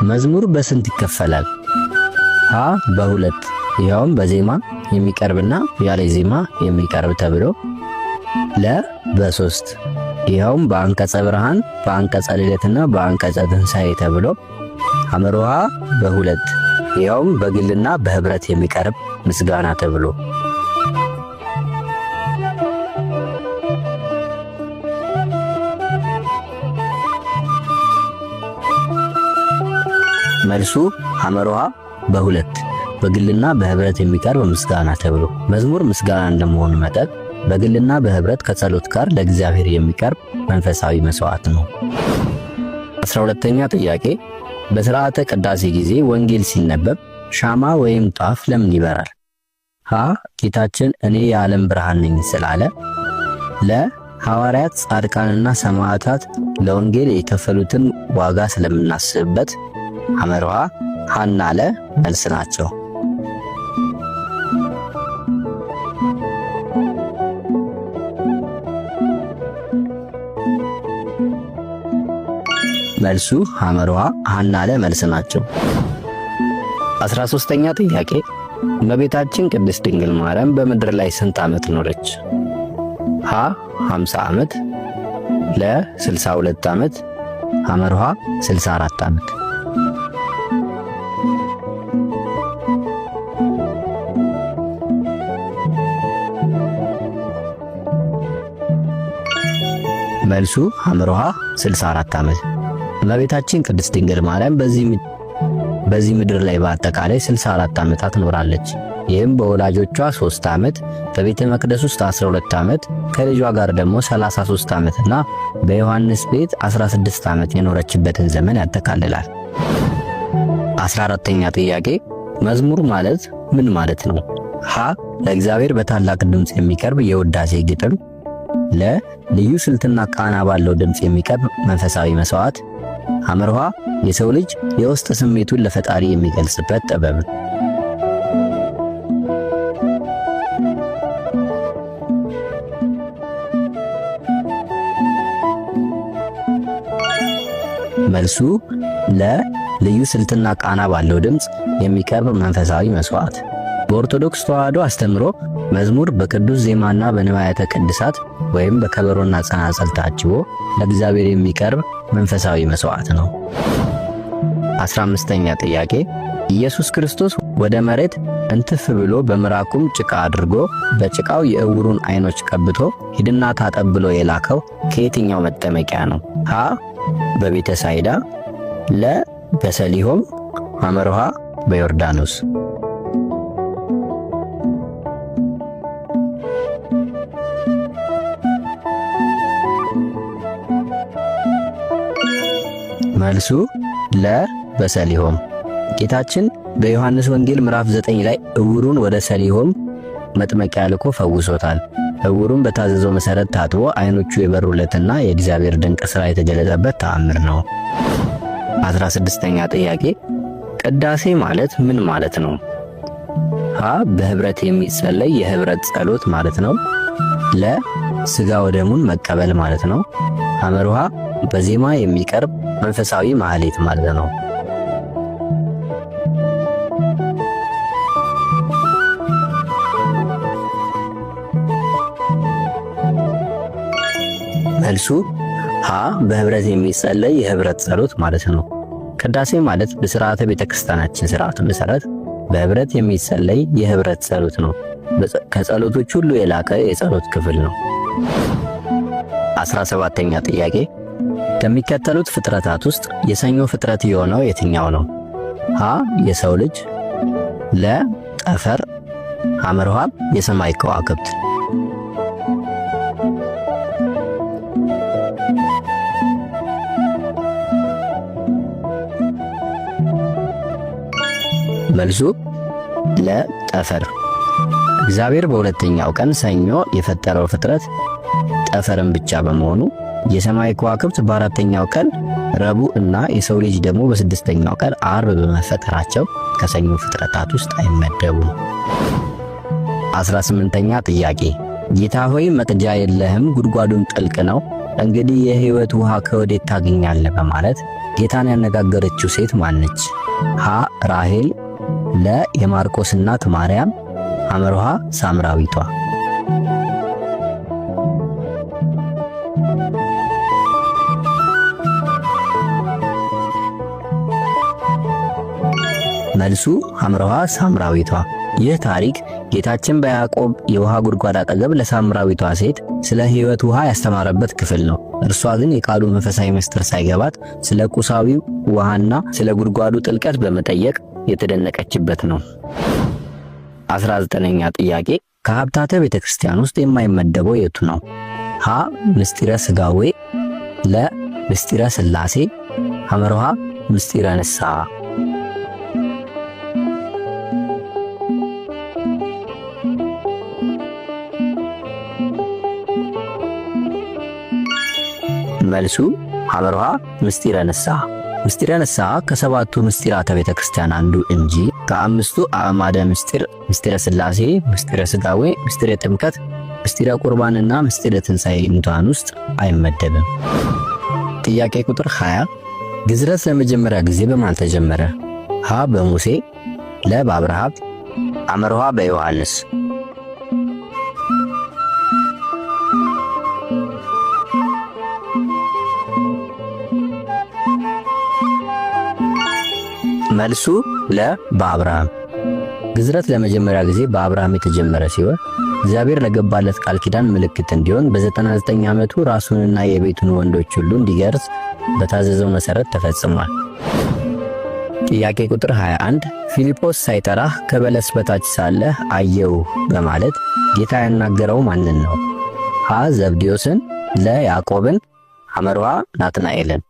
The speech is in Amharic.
መዝሙር በስንት ይከፈላል? ሀ በሁለት ይኸውም በዜማ የሚቀርብና ያለ ዜማ የሚቀርብ ተብሎ፣ ለ በሶስት ይኸውም በአንቀጸ ብርሃን፣ በአንቀጸ ልደትና በአንቀጸ ትንሣኤ ተብሎ፣ ሐመርሃ በሁለት ይኸውም በግልና በህብረት የሚቀርብ ምስጋና ተብሎ። መልሱ ሐመርሃ በሁለት በግልና በህብረት የሚቀርብ ምስጋና ተብሎ። መዝሙር ምስጋና እንደመሆኑ መጠን በግልና በህብረት ከጸሎት ጋር ለእግዚአብሔር የሚቀርብ መንፈሳዊ መስዋዕት ነው። 12ኛ ጥያቄ በሥርዓተ ቅዳሴ ጊዜ ወንጌል ሲነበብ ሻማ ወይም ጧፍ ለምን ይበራል? ሀ ጌታችን እኔ የዓለም ብርሃን ነኝ ስላለ፣ ለ ሐዋርያት ጻድቃንና ሰማዕታት ለወንጌል የከፈሉትን ዋጋ ስለምናስብበት፣ ሐመርሃ ሐና ለ መልስ ናቸው። መልሱ ሐመርሃ ሐና ለ መልስ ናቸው። 13ኛ ጥያቄ እመቤታችን ቅድስት ድንግል ማርያም በምድር ላይ ስንት ዓመት ኖረች? ሀ 50 ዓመት፣ ለ 62 ዓመት፣ ሐመርሃ 64 ዓመት። መልሱ ሐመርሃ 64 ዓመት። እመቤታችን ቅድስት ድንግል ማርያም በዚህ ምድር ላይ በአጠቃላይ 64 ዓመታት ኖራለች። ይህም በወላጆቿ 3 ዓመት፣ በቤተ መቅደስ ውስጥ 12 ዓመት፣ ከልጇ ጋር ደግሞ 33 ዓመትና በዮሐንስ ቤት 16 ዓመት የኖረችበትን ዘመን ያጠቃልላል። 14ኛ ጥያቄ መዝሙር ማለት ምን ማለት ነው? ሀ ለእግዚአብሔር በታላቅ ድምፅ የሚቀርብ የውዳሴ ግጥም፣ ለ ልዩ ስልትና ቃና ባለው ድምፅ የሚቀርብ መንፈሳዊ መስዋዕት፣ ሐመርሃ የሰው ልጅ የውስጥ ስሜቱን ለፈጣሪ የሚገልጽበት ጥበብ። መልሱ ለ ልዩ ስልትና ቃና ባለው ድምፅ የሚቀርብ መንፈሳዊ መስዋዕት። በኦርቶዶክስ ተዋሕዶ አስተምሮ መዝሙር በቅዱስ ዜማና በንዋያተ ቅድሳት ወይም በከበሮና ጸናጽል ታጅቦ ለእግዚአብሔር የሚቀርብ መንፈሳዊ መስዋዕት ነው። 15ኛ ጥያቄ ኢየሱስ ክርስቶስ ወደ መሬት እንትፍ ብሎ በምራቁም ጭቃ አድርጎ በጭቃው የዕውሩን ዓይኖች ቀብቶ ሂድና ታጠብ ብሎ የላከው ከየትኛው መጠመቂያ ነው? ሀ በቤተ ሳይዳ፣ ለ በሰሊሆም፣ ሐመርሃ በዮርዳኖስ። መልሱ ለ በሰሊሆም። ጌታችን በዮሐንስ ወንጌል ምዕራፍ 9 ላይ ዕውሩን ወደ ሰሊሆም መጥመቂያ ልኮ ፈውሶታል። ዕውሩን በታዘዘው መሠረት ታጥቦ ዓይኖቹ የበሩለትና የእግዚአብሔር ድንቅ ሥራ የተገለጸበት ተአምር ነው። 16ኛ ጥያቄ ቅዳሴ ማለት ምን ማለት ነው? ሀ በህብረት የሚጸለይ የህብረት ጸሎት ማለት ነው። ለ ሥጋ ወደሙን መቀበል ማለት ነው። ሐመርሃ በዜማ የሚቀርብ መንፈሳዊ ማህሌት ማለት ነው። መልሱ ሀ በህብረት የሚጸለይ የህብረት ጸሎት ማለት ነው። ቅዳሴ ማለት በሥርዓተ ቤተክርስቲያናችን ሥርዓት መሠረት በህብረት የሚጸለይ የህብረት ጸሎት ነው። ከጸሎቶች ሁሉ የላቀ የጸሎት ክፍል ነው። 17ኛ ጥያቄ ከሚከተሉት ፍጥረታት ውስጥ የሰኞ ፍጥረት የሆነው የትኛው ነው? ሀ የሰው ልጅ፣ ለ ጠፈር፣ ሐመርሃ የሰማይ ከዋክብት። መልሱ ለ ጠፈር። እግዚአብሔር በሁለተኛው ቀን ሰኞ የፈጠረው ፍጥረት ጠፈርን ብቻ በመሆኑ የሰማይ ከዋክብት በአራተኛው ቀን ረቡዕ እና የሰው ልጅ ደግሞ በስድስተኛው ቀን ዓርብ በመፈጠራቸው ከሰኞ ፍጥረታት ውስጥ አይመደቡም። 18ኛ ጥያቄ ጌታ ሆይ መቅጃ የለህም ጉድጓዱም ጥልቅ ነው፣ እንግዲህ የሕይወት ውሃ ከወዴት ታገኛለህ በማለት ጌታን ያነጋገረችው ሴት ማነች? ሀ ራሔል፣ ለ የማርቆስ እናት ማርያም፣ ሐመርሃ ሳምራዊቷ። መልሱ ሐመርሃ ሳምራዊቷ። ይህ ታሪክ ጌታችን በያዕቆብ የውሃ ጉድጓድ አጠገብ ለሳምራዊቷ ሴት ስለ ሕይወት ውሃ ያስተማረበት ክፍል ነው። እርሷ ግን የቃሉ መንፈሳዊ ምስጢር ሳይገባት ስለ ቁሳዊው ውሃና ስለ ጉድጓዱ ጥልቀት በመጠየቅ የተደነቀችበት ነው። 19ኛ ጥያቄ ከሀብታተ ቤተ ክርስቲያን ውስጥ የማይመደበው የቱ ነው? ሀ ምስጢረ ሥጋዌ፣ ለ ምስጢረ ሥላሴ፣ ሐመርሃ ምስጢረ ንስሐ። መልሱ ሐመርሃ ምስጢረ ንስሐ። ምስጢረ ንስሐ ከሰባቱ ምስጢራተ ቤተ ክርስቲያን አንዱ እንጂ ከአምስቱ አዕማደ ምስጢር ምስጢረ ሥላሴ፣ ምስጢረ ሥጋዌ፣ ምስጢረ ጥምቀት፣ ምስጢረ ቁርባንና ምስጢረ ትንሣኤ ሙታን ውስጥ አይመደብም። ጥያቄ ቁጥር 20 ግዝረት ለመጀመሪያ ጊዜ በማን ተጀመረ? ሀ በሙሴ፣ ለ በአብርሃም፣ ሐመርሃ በዮሐንስ። መልሱ ለ በአብርሃም። ግዝረት ለመጀመሪያ ጊዜ በአብርሃም የተጀመረ ሲሆን እግዚአብሔር ለገባለት ቃል ኪዳን ምልክት እንዲሆን በ99 ዓመቱ ራሱንና የቤቱን ወንዶች ሁሉ እንዲገርዝ በታዘዘው መሠረት ተፈጽሟል። ጥያቄ ቁጥር 21 ፊልጶስ ሳይጠራህ ከበለስ በታች ሳለህ አየው በማለት ጌታ ያናገረው ማንን ነው? ሀ ዘብዴዎስን፣ ለ ያዕቆብን፣ ሐመርሃ ናትናኤልን።